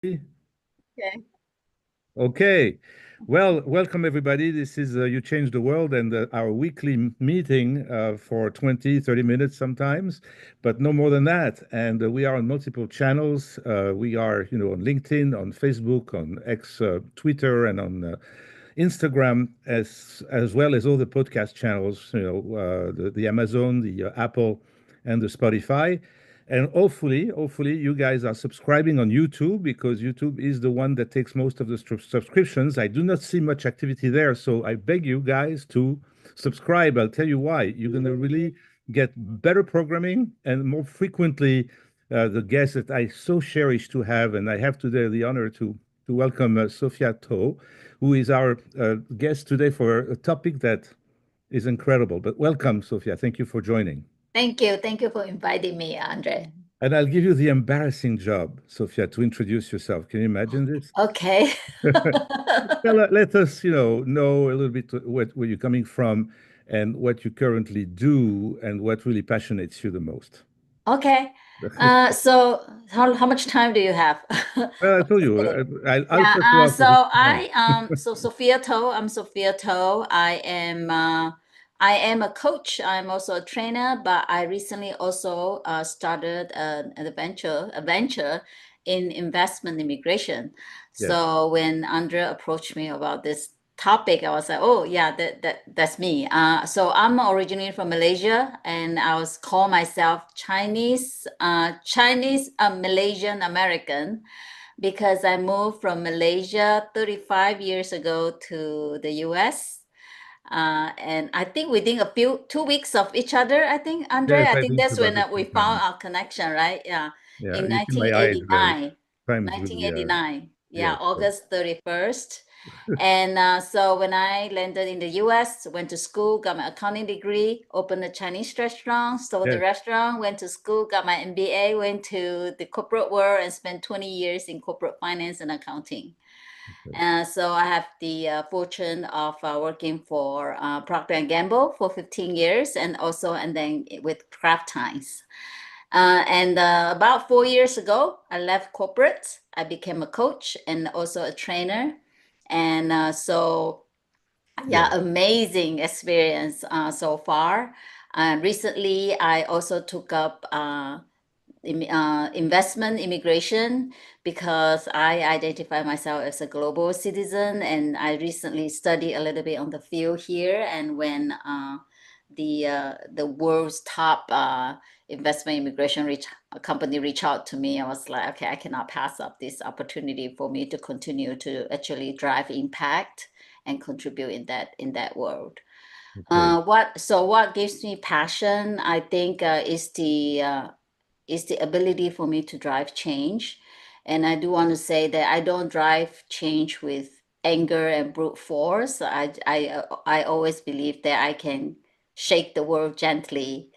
Okay. Okay. Well, welcome everybody. This is You Change the World and our weekly meeting for 20, 30 minutes sometimes, but no more than that. And we are on multiple channels. We are, on LinkedIn, on Facebook, on X, Twitter, and on Instagram, as well as all the podcast channels, the Amazon, the Apple, and the Spotify. And hopefully, you guys are subscribing on YouTube because YouTube is the one that takes most of the subscriptions. I do not see much activity there, so I beg you guys to subscribe. I'll tell you why. You're going to really get better programming and more frequently the guests that I so cherish to have. And I have today the honor to welcome Sophia To, who is our guest today for a topic that is incredible. But welcome, Sophia. Thank you for joining. Thank you. Thank you for inviting me, Andre. And I'll give you the embarrassing job, Sophia, to introduce yourself. Can you imagine this? Okay. Let us, know a little bit where you're coming from and what you currently do and what really passionates you the most. Okay. So how much time do you have? Well, I told you, I'll Yeah, cut you off so if you want. so Sophia To, I'm Sophia To. I am a coach. I'm also a trainer, but I recently also started a venture in investment immigration. Yes. So when Andrea approached me about this topic, I was like, oh yeah, that's me. So I'm originally from Malaysia, and I was call myself Chinese Malaysian American because I moved from Malaysia 35 years ago to the US. And I think within 2 weeks of each other, I think, Andre, Yes, I I think think that's when about the we same found time. our connection, right? Yeah. Yeah, In you see my eyes there. 1989. Time's really, 1989. Yeah, yes. August 31st. And so when I landed in the US, went to school, got my accounting degree, opened a Chinese restaurant, sold the Yes. restaurant, went to school, got my MBA, went to the corporate world and spent 20 years in corporate finance and accounting. Okay. So I have the fortune of working for Procter and Gamble for 15 years, and then with Kraft Heinz. And about 4 years ago, I left corporate. I became a coach and also a trainer. And yeah, Yes. amazing experience so far. Recently, I also took up investment immigration because I identify myself as a global citizen, and I recently studied a little bit on the field here. And when the world's top investment immigration company reached out to me, I was like, okay, I cannot pass up this opportunity for me to continue to actually drive impact and contribute in that world. Okay. What gives me passion? I think is the ability for me to drive change. And I do want to say that I don't drive change with anger and brute force. I always believe that I can shake the world gently,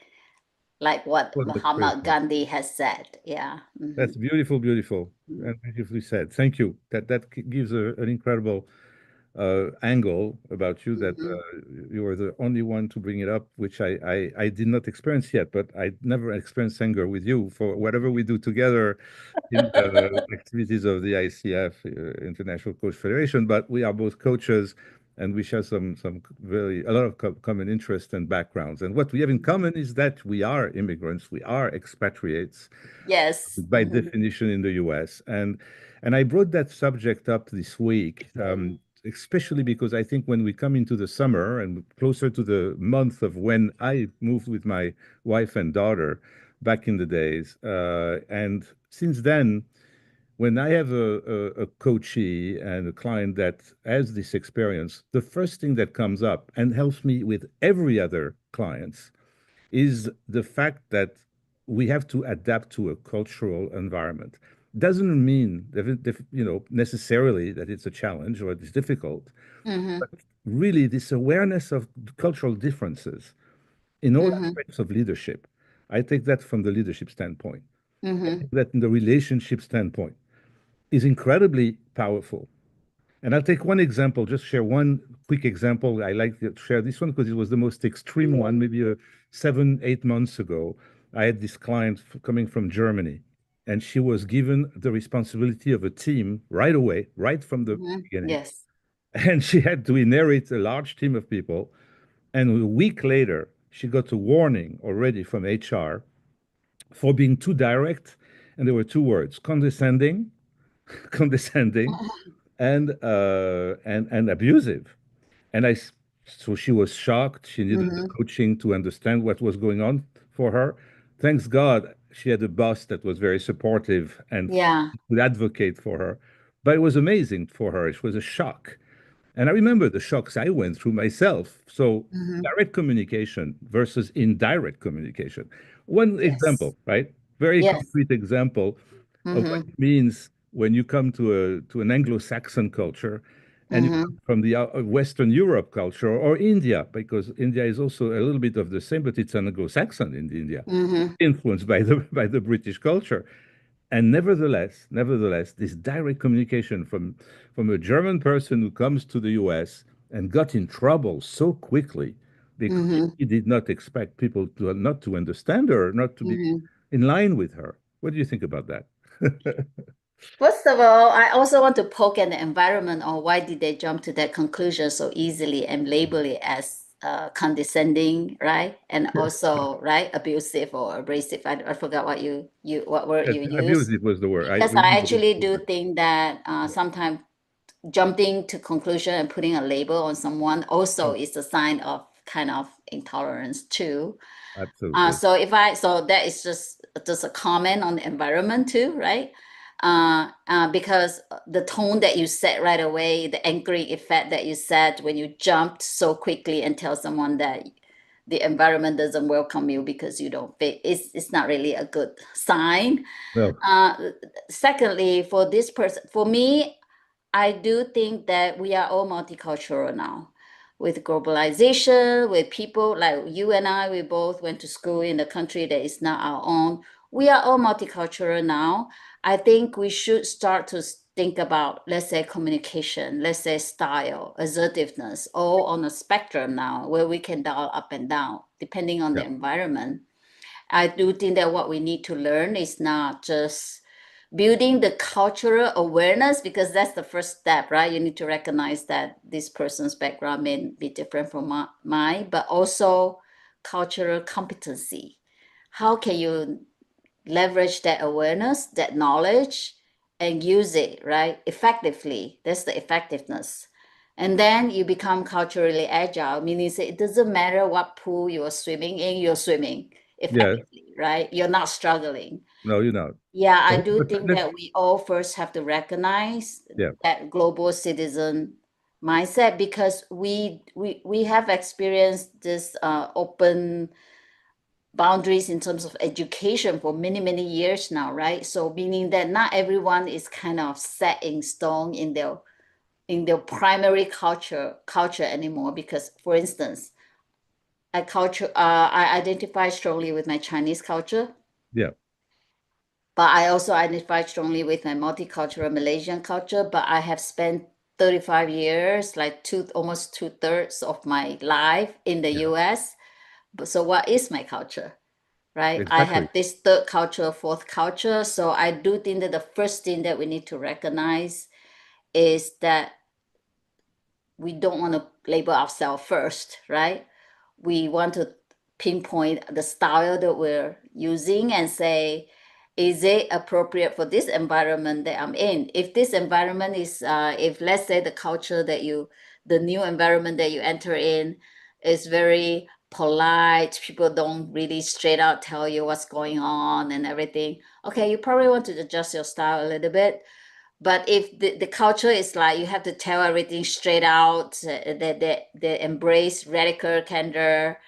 like what Well, that's great. Muhammad Gandhi has said. Yeah. That's beautiful, beautiful, and beautifully said. Thank you. That gives an incredible angle about you that Mhm. you were the only one to bring it up, which I did not experience yet, but I never experienced anger with you for whatever we do together in the activities of the ICF, International Coach Federation. But we are both coaches, and we share some very a lot of common interests and backgrounds. And what we have in common is that we are immigrants, we are expatriates Yes. by definition in the US. And I brought that subject up this week, especially because I think when we come into the summer and closer to the month of when I moved with my wife and daughter back in the days, and since then, when I have a coachee and a client that has this experience, the first thing that comes up and helps me with every other client is the fact that we have to adapt to a cultural environment. Doesn't mean necessarily that it's a challenge or it's difficult. Mm-hmm. Really, this awareness of cultural differences in all Mm-hmm. aspects of leadership. I take that from the leadership standpoint. I Mm-hmm. take that in the relationship standpoint is incredibly powerful. And I'll take one example, just share one quick example. I like to share this one because it was the most extreme one, maybe 7, 8 months ago. I had this client coming from Germany. and she was given the responsibility of a team right away, right from the beginning. Yes. And she had to inherit a large team of people. And a week later, she got a warning already from HR for being too direct. And there were two words: condescending, condescending, and abusive. And so she was shocked. She needed the Mm-hmm. coaching to understand what was going on for her. Thanks God, she had a boss that was very supportive and Yeah. could advocate for her. But it was amazing for her. It was a shock. And I remember the shocks I went through myself. So, Mm-hmm. direct communication versus indirect communication. One Yes. example, right? Very Yes. concrete example of what Mm-hmm. it means when you come to an Anglo-Saxon culture and you come Mm-hmm. from the Western Europe culture or India, because India is also a little bit of the same, but it's Anglo-Saxon in India, Mm-hmm. influenced by the by the British culture. And nevertheless, this direct communication from a German person who comes to the US and got in trouble so quickly because Mm-hmm. he did not expect people to not to understand her, not to be Mm-hmm. in line with her. What do you think about that? First of all, I also want to poke at the environment on why did they jump to that conclusion so easily and label it as condescending, right? And also, right, abusive or abrasive. I forgot what word Yes, you used. abusive was the word. I Because I remember actually the do word. think that Yeah. sometimes jumping to conclusion and putting a label on someone also Oh, is a sign of kind of intolerance too. absolutely. So that is just a comment on the environment too, right? Because the tone that you set right away, the anchoring effect that you set when you jumped so quickly and tell someone that the environment doesn't welcome you because you don't fit, it's not really a good sign. No, Uh, Secondly, for this person, for me, I do think that we are all multicultural now. With globalization, with people like you and I, we both went to school in a country that is not our own. We are all multicultural now. I think we should start to think about, let's say, communication, let's say, style, assertiveness, all on a spectrum now where we can dial up and down depending on the yeah, environment. I do think that what we need to learn is not just building the cultural awareness because that's the first step, right? You need to recognize that this person's background may be different from mine, but also cultural competency. How can you leverage that awareness, that knowledge, and use it, right? Effectively. That's the effectiveness. And then you become culturally agile, meaning it doesn't matter what pool you're swimming in, you're swimming yeah. effectively, right? You're not struggling. No, you're not. Yeah, I But, do but think let's, that we all first have to recognize yeah, that global citizen mindset because we have experienced this open boundaries in terms of education for many years now, right? So meaning that not everyone is kind of set in stone in their primary culture anymore. Because, for instance, I identify strongly with my Chinese culture, yeah, but I also identify strongly with my multicultural Malaysian culture. But I have spent 35 years, like almost two-thirds of my life in the yeah, US. But so what is my culture? Right? I exactly. have this third culture, fourth culture. So I do think that the first thing that we need to recognize is that we don't want to label ourselves first, right? We want to pinpoint the style that we're using and say, is it appropriate for this environment that I'm in? If this environment is, if let's say the culture that the new environment that you enter in is very polite, people don't really straight out tell you what's going on and everything. Okay, you probably want to adjust your style a little bit, but if the culture is like you have to tell everything straight out, they embrace radical candor,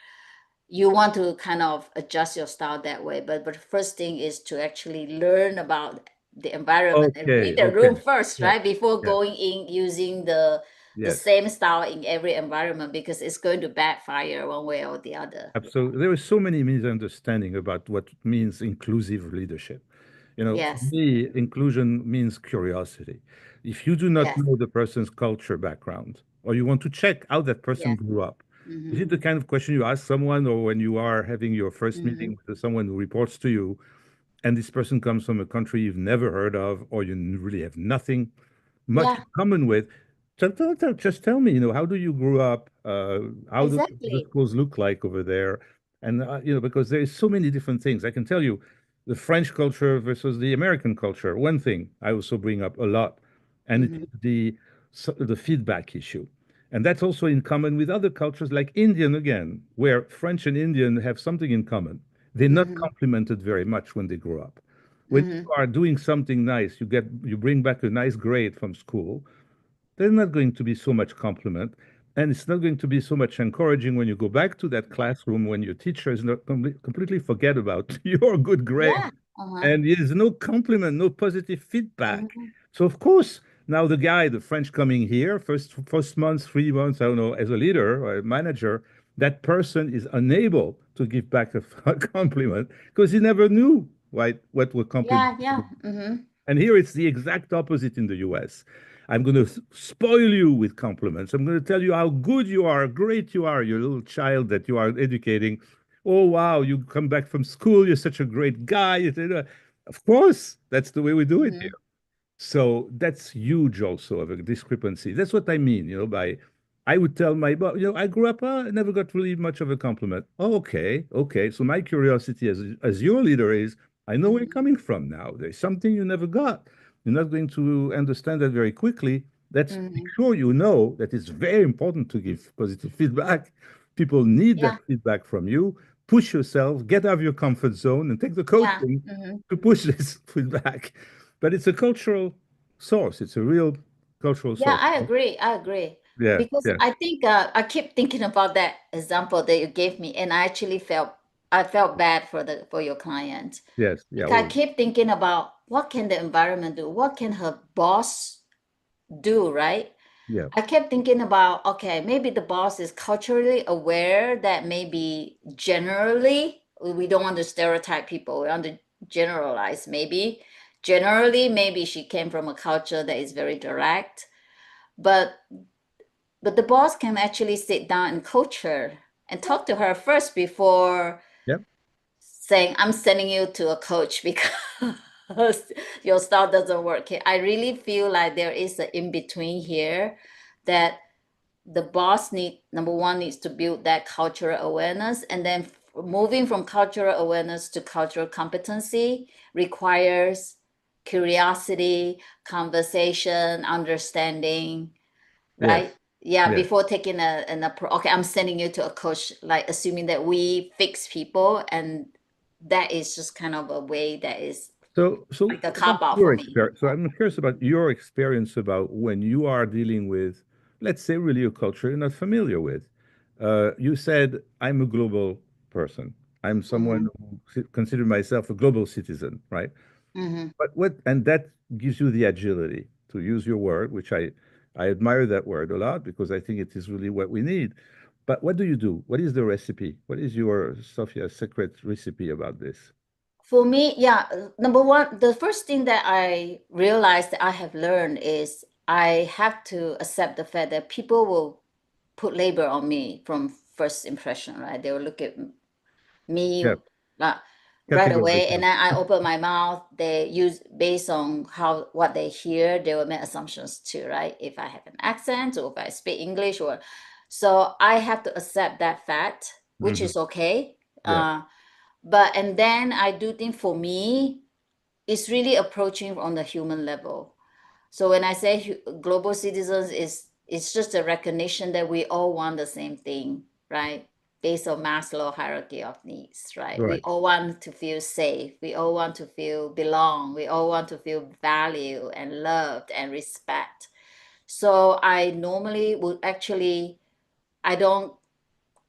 you want to kind of adjust your style that way. But the first thing is to actually learn about the environment and read Okay, the okay. room first, Yes, right? Before yes, going in using the yes. same style in every environment because it's going to backfire one way or the other. Absolutely. There are so many misunderstandings about what means inclusive leadership. For Yes, me, inclusion means curiosity. If you do not yes, know the person's culture background, or you want to check how that person yes. grew up, is Mm-hmm. it the kind of question you ask someone, or when you are having your first Mm-hmm. meeting with someone who reports to you, and this person comes from a country you've never heard of, or you really have nothing much in Yeah, common with, just tell me, how do you grow up? How do the exactly. schools look like over there? And, because there's so many different things. I can tell you the French culture versus the American culture. One thing I also bring up a lot, and it Hmm. is the feedback issue. And that's also in common with other cultures like Indian again, where French and Indian have something in common. They're not Hmm. complimented very much when they grow up. When you Hmm. are doing something nice, you bring back a nice grade from school, there's not going to be so much compliment, and it's not going to be so much encouraging when you go back to that Yeah. classroom when your teacher is not completely forget about your good grade, Yeah. Uh-huh. and there's no compliment, no positive feedback. Hmm. So of course, now the French coming here, first month, 3 months, I don't know, as a leader or a manager, that person is unable to give back a compliment because he never knew what were compliments. Yeah. Yeah. Hmm. And here it's the exact opposite in the US. I'm going to spoil you with compliments. I'm going to tell you how good you are, great you are, your little child that you are educating. Oh, wow, you come back from school. You're such a great guy. Of course, that's the way we do it here. Hmm. So that's huge also of a discrepancy. That's what I mean, by I would tell my boss, I grew up, I never got really much of a compliment. Oh, okay, okay. So my curiosity as your leader is, I know where you're Hmm. coming from now. There's something you never got. You're not going to understand that very quickly. Let's make Hmm. sure you know that it's very important to give positive feedback. People need that Yeah. feedback from you. Push yourself, get out of your comfort zone, and take the Yeah. coaching Hmm. to push this feedback. But it's a cultural source. It's a real cultural Yeah, source. I agree. I agree. Yeah, Because yeah, I think I keep thinking about that example that you gave me, and I felt bad for the for your client. yes, yeah, Because I oh, keep thinking about what can the environment do? What can her boss do, right? yeah, I kept thinking about, okay, maybe the boss is culturally aware that maybe generally we don't want to stereotype people. We want to generalize. Maybe generally, maybe she came from a culture that is very direct, but the boss can actually sit down and coach her and talk to her first before yeah, saying, I'm sending you to a coach because your style doesn't work here. I really feel like there is an in between here that the boss number one needs to build that cultural awareness, and then moving from cultural awareness to cultural competency requires curiosity, conversation, understanding, right? yes, Yeah, yes. before taking okay, I'm sending you to a coach, like assuming that we fix people, and that is just kind of a way that is So like a about cop out your for me. experience. So I'm curious about your experience about when you are dealing with, let's say, really a culture you're not familiar with. You said, I'm a global person. I'm someone Mm-hmm. who consider myself a global citizen, right? Mm-hmm. And that gives you the agility to use your word, which I admire that word a lot because I think it is really what we need. But what do you do? What is the recipe? What is your Sophia secret recipe about this? For me, yeah, number one, the first thing that I realized that I have learned is I have to accept the fact that people will put label on me from first impression, right? They will look at me Yeah, uh, right categorize away, and you. then I open my mouth. They use based on how what they hear, they will make assumptions too, right? If I have an accent or if I speak English, or so I have to accept that fact, which Hmm. is okay. Yeah, But and then I do think for me, it's really approaching on the human level. So when I say global citizens, is it's just a recognition that we all want the same thing, right? Based on Maslow hierarchy of needs, right? We right. all want to feel safe. We all want to feel belong. We all want to feel valued and loved and respect. So I normally would actually, I don't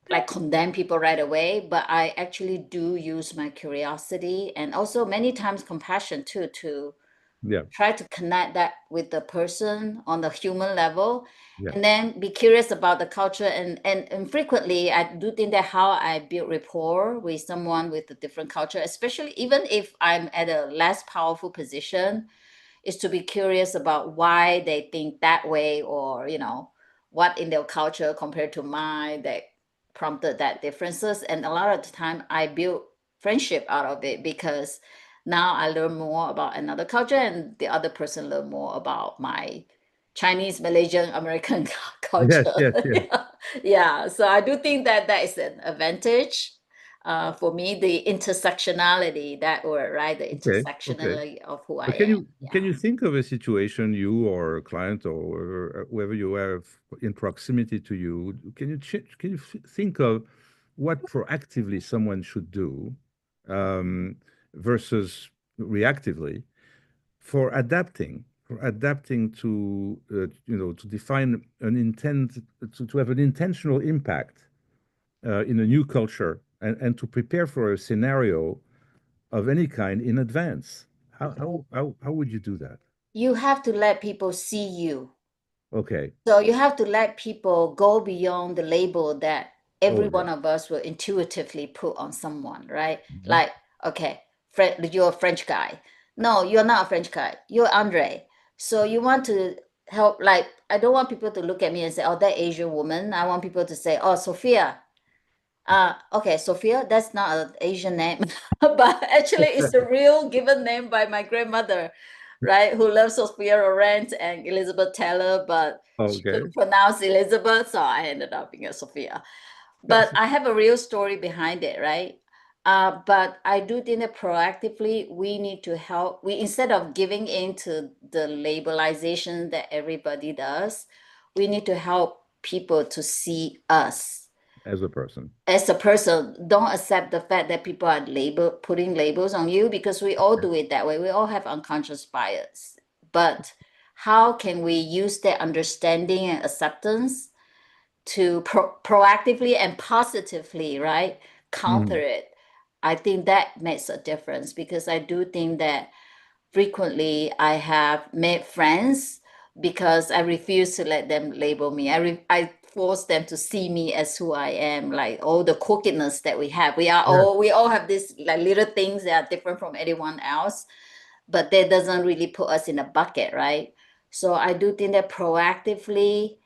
like condemn people right away, but I actually do use my curiosity and also many times compassion too to Yeah, try to connect that with the person on the human level, yeah, and then be curious about the culture, and frequently I do think that how I build rapport with someone with a different culture, especially even if I'm at a less powerful position, is to be curious about why they think that way, or what in their culture compared to mine that prompted that differences. And a lot of the time I build friendship out of it because Now I learn more about another culture, and the other person learn more about my Chinese, Malaysian, American Yes, culture. yes, yes. Yeah. Yeah. So I do think that that is an advantage. For me, the intersectionality, that word, right? The Okay, okay. intersectionality of who I But can am. you Yeah. think of a situation, you or a client or whoever you have in proximity to you, can you think of what proactively someone should do um, versus reactively for adapting to to define an intent to have an intentional impact in a new culture and to prepare for a scenario of any kind in advance. How would you do that? You have to let people see you. Okay. So you have to let people go beyond the label that every Oh yeah. one of us will intuitively put on someone, right? Mhm. Like, okay, you're a French guy. No, you're not a French guy. You're Andre. So you want to help, like, I don't want people to look at me and say, oh, that Asian woman. I want people to say, oh, Sophia. Okay, Sophia, that's not an Asian name, but actually it's a real given name by my grandmother, right? Who loves Sophia Loren and Elizabeth Taylor, but she Okay. couldn't pronounce Elizabeth, so I ended up being a Sophia. But I have a real story behind it, right? But I do think that proactively we need to help. We instead of giving in to the labelization that everybody does, we need to help people to see us As a person. as a person. Don't accept the fact that people are putting labels on you, because we all do it that way. We all have unconscious bias. But how can we use that understanding and acceptance to proactively and positively, right, counter Mhm. it? I think that makes a difference, because I do think that frequently I have made friends because I refuse to let them label me. I force them to see me as who I am, like all the quirkiness that we have. Yes. We all have this like little things that are different from anyone else, but that doesn't really put us in a bucket, right? So I do think that proactively,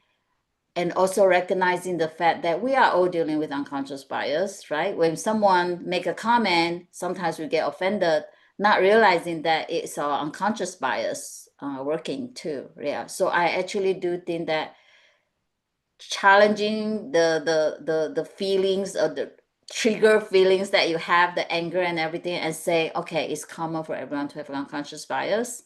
and also recognizing the fact that we are all dealing with unconscious bias, right? When someone make a comment, sometimes we get offended, not realizing that it's our unconscious bias working too. Yeah. So I actually do think that challenging the feelings of the trigger feelings that you have, the anger and everything, and say, okay, it's common for everyone to have unconscious bias,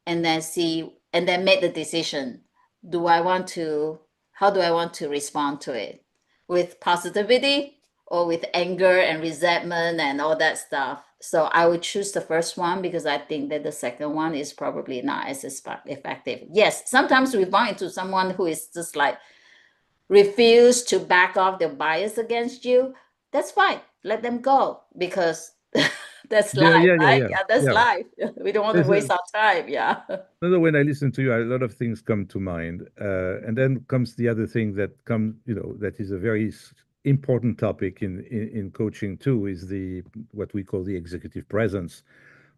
and then see, and then make the decision. Do I want to, how do I want to respond to it? With positivity or with anger and resentment and all that stuff? So I would choose the first one, because I think that the second one is probably not as effective. Yes, sometimes we run into someone who is just like refuse to back off their bias against you. That's fine. Let them go, because that's Yeah, life, yeah, yeah, right? yeah. Yeah, that's Yeah. life. We don't want to This waste is our time. Yeah. another when I listen to you, a lot of things come to mind. And then comes the other thing that comes, that is a very important topic in coaching too, is the what we call the executive presence.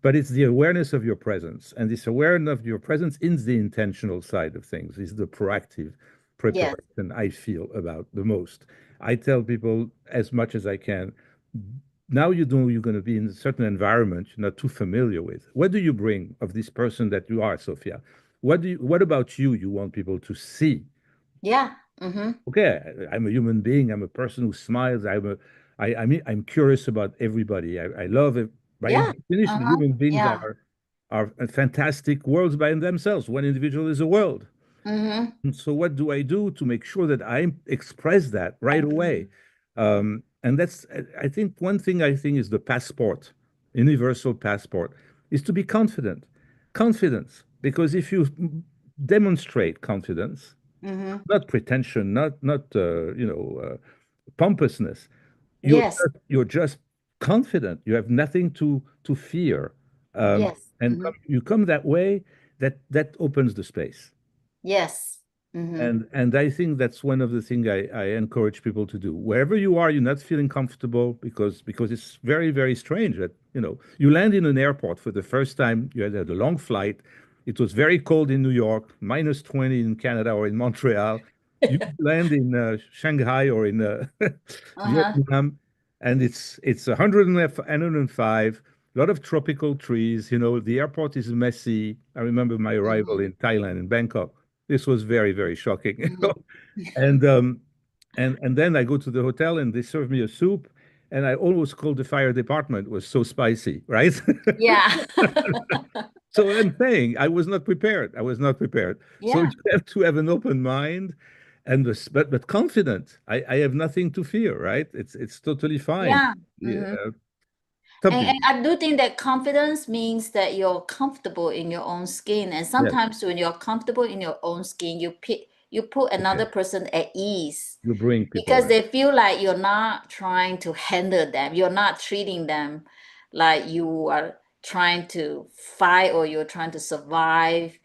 But it's the awareness of your presence. And this awareness of your presence in the intentional side of things is the proactive Yes. preparation I feel about the most. I tell people as much as I can, now you know you're going to be in a certain environment you're not too familiar with. What do you bring of this person that you are, Sophia? What about you want people to see? Yeah. Mm-hmm. Okay, I'm a human being. I'm a person who smiles. I'm curious about everybody. I love it. By Yeah. definition, Uh-huh. human beings Yeah. are fantastic worlds by themselves. One individual is a world. Mm-hmm. And so, what do I do to make sure that I express that right away? And that's, I think, one thing I think is the passport, universal passport, is to be confident. Confidence, because if you demonstrate confidence, Mm-hmm. not pretension, not pompousness. Yes. You're just confident. You have nothing to fear, Yes. and Mm-hmm. you come that way. That opens the space. Yes. Mm-hmm. And I think that's one of the things I encourage people to do. Wherever you are, you're not feeling comfortable because it's very, very strange that, you land in an airport for the first time, you had a long flight. It was very cold in New York, minus 20 in Canada or in Montreal. You land in Shanghai or in Uh-huh. Vietnam, and it's 105, A lot of tropical trees. The airport is messy. I remember my arrival Mm-hmm. in Thailand, in Bangkok. This was very, very shocking. Mm-hmm. And then I go to the hotel and they serve me a soup, and I almost called the fire department. It was so spicy, right? Yeah. So I'm saying I was not prepared. I was not prepared. So you Yeah. have to have an open mind and but confident. I have nothing to fear, right? It's totally fine. Yeah. Yeah, Mm-hmm. some And people. I do think that confidence means that you're comfortable in your own skin. And Yes. sometimes when you're comfortable in your own skin, you put another Okay. person at ease You bring people because around. they feel like you're not trying to handle them. You're not treating them like you are trying to fight or you're trying to survive.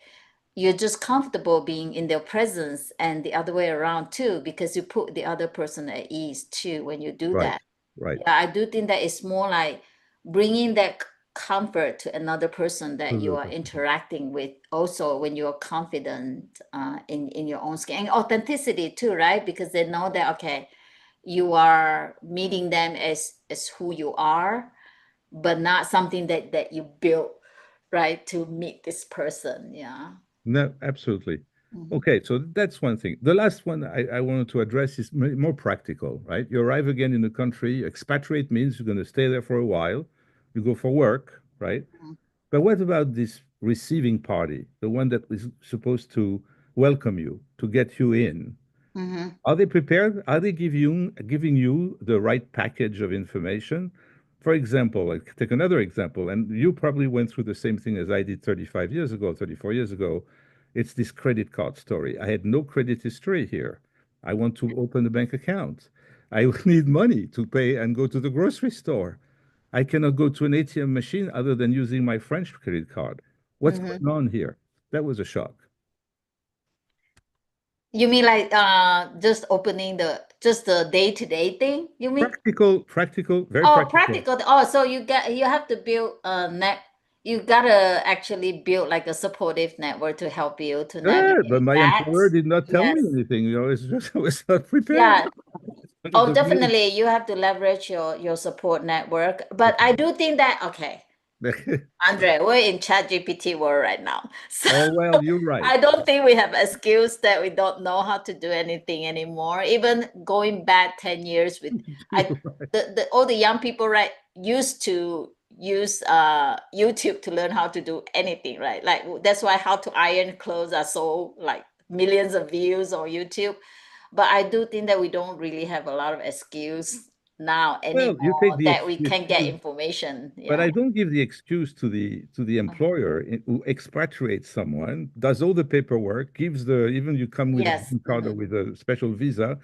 You're just comfortable being in their presence and the other way around too, because you put the other person at ease too when you do Right. that. Right. Yeah, I do think that it's more like bringing that comfort to another person that you are Absolutely. interacting with. Also, when you are confident in your own skin and authenticity too, right? Because they know that okay, you are meeting them as who you are, but not something that you built right to meet this person. Yeah. No, absolutely. Mhm. Okay, so that's one thing. The last one I wanted to address is more practical, right? You arrive again in the country. Expatriate means you're going to stay there for a while. You go for work, right? But what about this receiving party, the one that is supposed to welcome you, to get you in? Mhm. Are they prepared? Are they giving you the right package of information? For example, like take another example, and you probably went through the same thing as I did 35 years ago, 34 years ago. It's this credit card story. I had no credit history here. I want to open a bank account. I need money to pay and go to the grocery store. I cannot go to an ATM machine other than using my French credit card. What's Mhm. going on here? That was a shock. You mean like just opening the day-to-day thing, you mean? Practical, practical, very Oh, practical. practical. Oh, so you have to build a net you gotta actually build like a supportive network to help you to Yeah, but navigate my that. employer did not tell me Yes. anything. It's just I was not prepared. Yeah. It Oh, was me. definitely you have to leverage your support network. But I do think that okay, Andre, we're in chat GPT world right now. So Oh, well, you're right. I don't think we have excuse that we don't know how to do anything anymore. Even going back 10 years with I You're right. the all the young people right used to use YouTube to learn how to do anything, right? Like that's why how to iron clothes are so like millions of views on YouTube. But I do think that we don't really have a lot of excuse now Well, you take anymore the that we the can get excuse, information. but Yeah. I don't give the excuse to the employer who expatriates someone, does all the paperwork, gives the even you come with a Yes. green card or Mhm. with a special visa,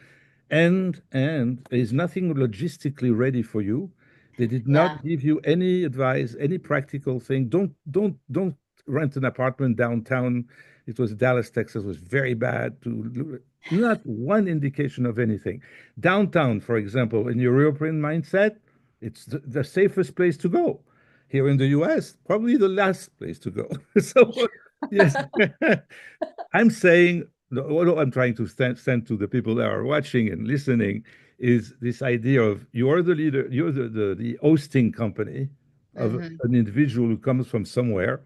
and there is nothing logistically ready for you. They did Yeah. not give you any advice, any practical thing. Don't rent an apartment downtown. It was Dallas, Texas, was very bad. Not one indication of anything. Downtown, for example, in your European mindset, it's the safest place to go. Here in the US, probably the last place to go. So, yes, I'm saying what I'm trying to send to the people that are watching and listening is this idea of you are the leader, you're the hosting company of Hmm. an individual who comes from somewhere.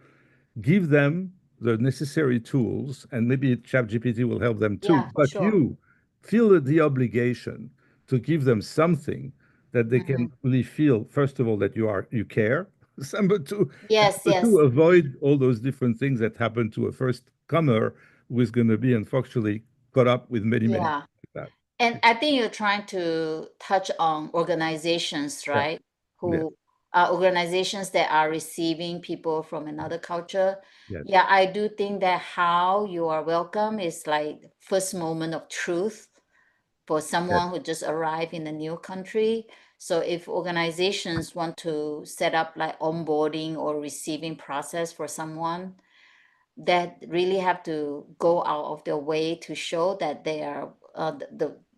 Give them the necessary tools, and maybe ChatGPT will help them too. Yeah, for But sure. you feel the obligation to give them something that they Hmm. can really feel, first of all, that you care. Number two, and Yes, number two, yes. Hmm. avoid all those different things that happen to a first comer who is going to be unfortunately caught up with many, many Yeah. things like that. And I think you're trying to touch on organizations, Yeah. right? Yes. Who are organizations that are receiving people from another culture. Yes. Yeah, I do think that how you are welcome is like first moment of truth for Yes. someone who just arrived in a new country. So if organizations want to set up like onboarding or receiving process for someone, that really have to go out of their way to show that they are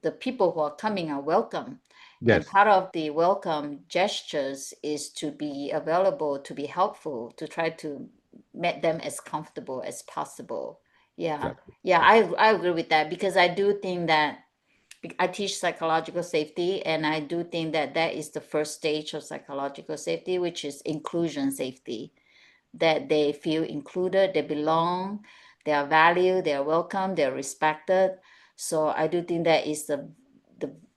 the people who are coming are welcome. And Yes. part of the welcome gestures is to be available, to be helpful, to try to make them as comfortable as possible. Yeah, Exactly. yeah, I agree with that because I do think that I teach psychological safety, and I do think that that is the first stage of psychological safety, which is inclusion safety, that they feel included, they belong, they are valued, they are welcome, they are respected. So I do think that is the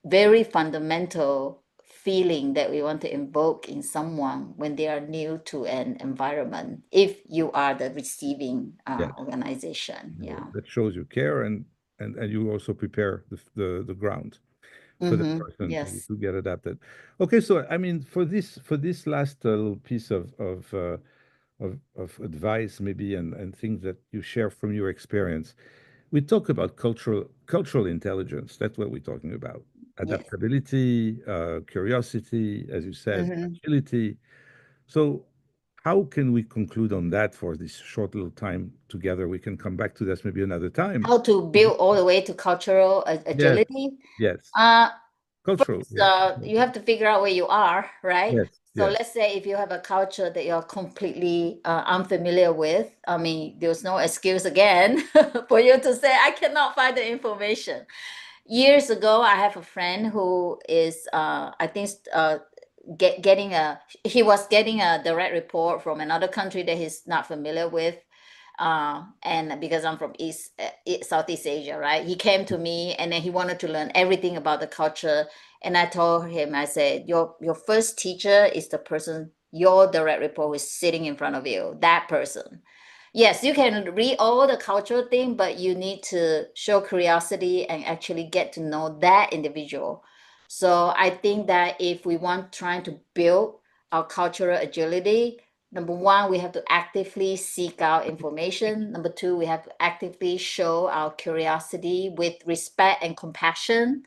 very fundamental feeling that we want to invoke in someone when they are new to an environment, if you are the receiving Yes. organization. You know, Yeah. that shows you care, and you also prepare the ground for the Mm-hmm. person Yes. to get adapted. Okay, so I mean, for this last little piece of advice, maybe, and things that you share from your experience, we talk about cultural intelligence. That's what we're talking about. Yes. Adaptability, curiosity, as you said, Mm-hmm. agility. So, how can we conclude on that for this short little time together? We can come back to this maybe another time. How to build all the way to cultural Yes, agility. yes. Uh, Cultural, First, yeah. you have to figure out where you are, right? Yes, So yes, let's say if you have a culture that you're completely unfamiliar with, I mean, there's no excuse again for you to say, I cannot find the information. Years ago, I have a friend who is, I think, getting a, he was getting a direct report from another country that he's not familiar with, and because I'm from Southeast Asia, right? He came to me and then he wanted to learn everything about the culture. And I told him, I said, your first teacher is the person, your direct report who is sitting in front of you, that person. Yes, you can read all the cultural thing, but you need to show curiosity and actually get to know that individual. So I think that if we want trying to build our cultural agility, number one, we have to actively seek out information. Number two, we have to actively show our curiosity with respect and compassion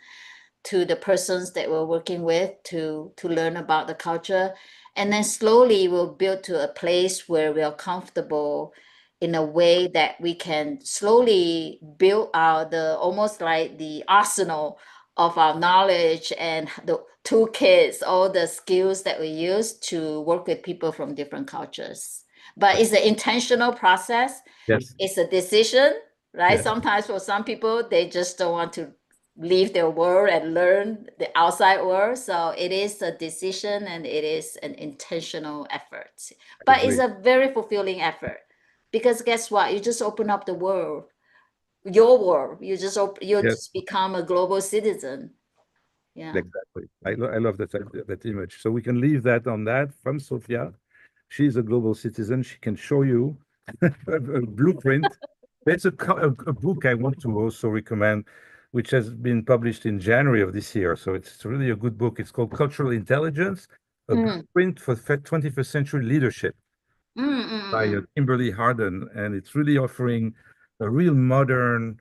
to the persons that we're working with to learn about the culture. And then slowly we'll build to a place where we are comfortable in a way that we can slowly build out the almost like the arsenal of our knowledge and the toolkits, all the skills that we use to work with people from different cultures. But it's an intentional process. yes, It's a decision, right? yes. Sometimes for some people, they just don't want to leave their world and learn the outside world. So it is a decision and it is an intentional effort. I But it's agree. a very fulfilling effort because guess what? You just open up the world, your world. You Yes, just become a global citizen. Yeah. exactly. I love that image. So we can leave that on that from Sophia. She's a global citizen. She can show you a blueprint. There's a book I want to also recommend, which has been published in January of this year. So it's really a good book. It's called Cultural Intelligence, a Mm, blueprint for 21st century leadership mm, mm, mm, by mm. Kimberly Harden. And it's really offering a real modern,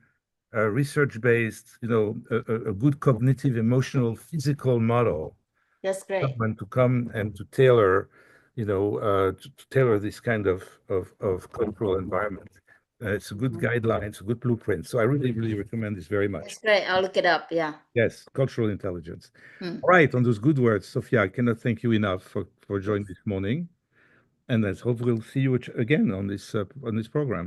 research-based, a good cognitive, emotional, physical model That's great. and to come and to tailor, to tailor this kind of cultural environment. It's a good guideline, it's a good blueprint. So I really, really recommend this very much. That's great. I'll look it up. Yeah. Yes, cultural intelligence. Mm. All right, on those good words, Sophia, I cannot thank you enough for joining Yes. this morning. And let's hope we'll see you again on this program.